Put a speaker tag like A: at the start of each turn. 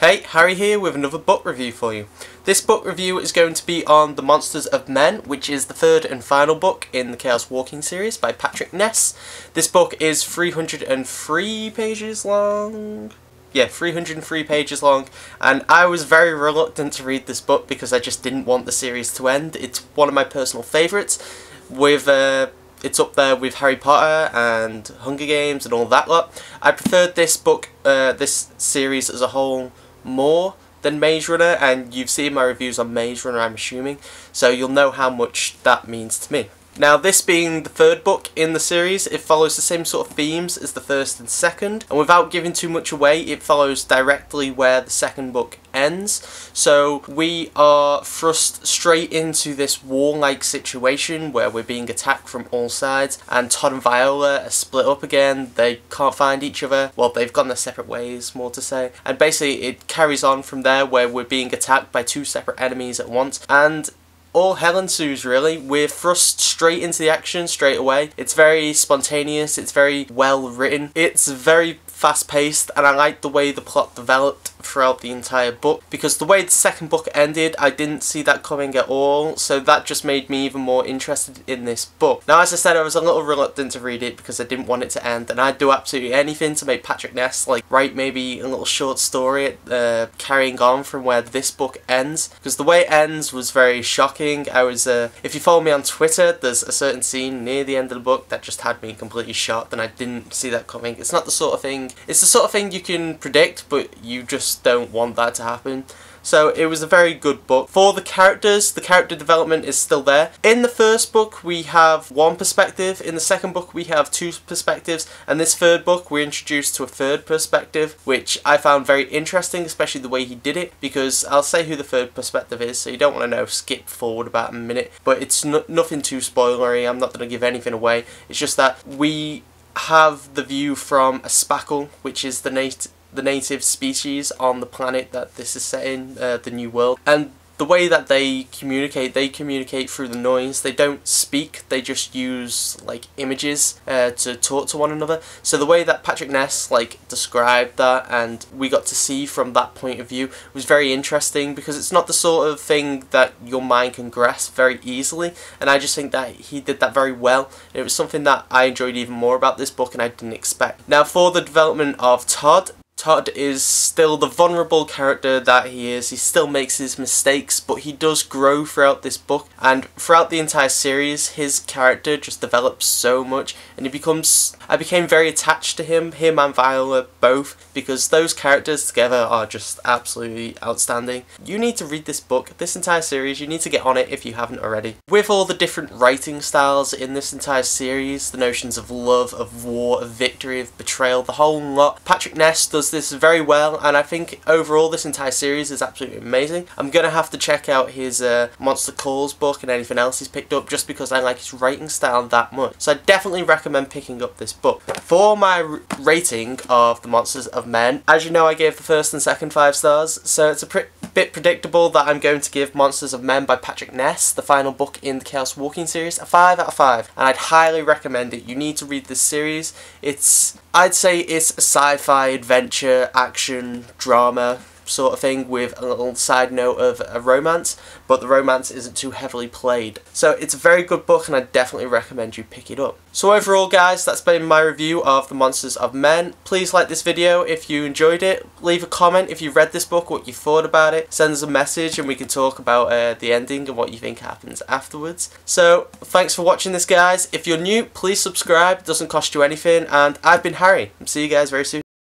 A: Hey, Harry here with another book review for you. This book review is going to be on The Monsters of Men, which is the third and final book in the Chaos Walking series by Patrick Ness. This book is 303 pages long. Yeah, 303 pages long, and I was very reluctant to read this book because I just didn't want the series to end. It's one of my personal favourites, with it's up there with Harry Potter and Hunger Games and all that lot. I preferred this book, this series as a whole, more than Maze Runner, and you've seen my reviews on Maze Runner, I'm assuming, so you'll know how much that means to me. Now, this being the third book in the series, it follows the same sort of themes as the first and second, and without giving too much away, it follows directly where the second book ends. So we are thrust straight into this war-like situation where we're being attacked from all sides, and Todd and Viola are split up again. They can't find each other. Well, they've gone their separate ways, more to say. And basically it carries on from there where we're being attacked by two separate enemies at once, and all hell ensues, really. We're thrust straight into the action straight away. It's very spontaneous, it's very well written, it's very fast paced, and I like the way the plot developed throughout the entire book, because the way the second book ended, I didn't see that coming at all, so that just made me even more interested in this book. Now, as I said, I was a little reluctant to read it because I didn't want it to end, and I'd do absolutely anything to make Patrick Ness write maybe a little short story carrying on from where this book ends, because the way it ends was very shocking. I was, if you follow me on Twitter, there's a certain scene near the end of the book that just had me completely shocked, and I didn't see that coming. It's not the sort of thing, it's the sort of thing you can predict, but you just don't want that to happen. So it was a very good book. For the characters, the character development is still there. In the first book we have one perspective, in the second book we have two perspectives, and this third book we're introduced to a third perspective, which I found very interesting, especially the way he did it, because I'll say who the third perspective is, so you don't want to know, skip forward about a minute, but it's nothing too spoilery. I'm not going to give anything away. It's just that we have the view from a spackle, which is the native species on the planet that this is set in, the New World. And the way that they communicate through the noise. They don't speak, they just use images to talk to one another. So the way that Patrick Ness described that, and we got to see from that point of view, was very interesting, because it's not the sort of thing that your mind can grasp very easily, and I just think that he did that very well. It was something that I enjoyed even more about this book and I didn't expect. Now, for the development of Todd is still the vulnerable character that he is. He still makes his mistakes, but he does grow throughout this book, and throughout the entire series his character just develops so much, and I became very attached to him and Viola both, because those characters together are just absolutely outstanding. You need to read this book, this entire series. You need to get on it if you haven't already. With all the different writing styles in this entire series, the notions of love, of war, of victory, of betrayal, the whole lot, Patrick Ness does this very well, and I think overall this entire series is absolutely amazing. I'm gonna have to check out his Monster Calls book and anything else he's picked up, just because I like his writing style that much. So I definitely recommend picking up this book. For my rating of The Monsters of Men, as you know, I gave the first and second 5 stars, so it's a bit predictable that I'm going to give Monsters of Men by Patrick Ness, the final book in the Chaos Walking series, a 5 out of 5, and I'd highly recommend it. You need to read this series. I'd say it's a sci-fi adventure, action, drama sort of thing, with a little side note of a romance, but the romance isn't too heavily played. So it's a very good book, and I definitely recommend you pick it up. So overall, guys, that's been my review of The Monsters of Men. Please like this video if you enjoyed it. Leave a comment if you read this book, what you thought about it. Send us a message and we can talk about the ending and what you think happens afterwards. So thanks for watching this, guys. If you're new, please subscribe. It doesn't cost you anything, and I've been Harry. See you guys very soon.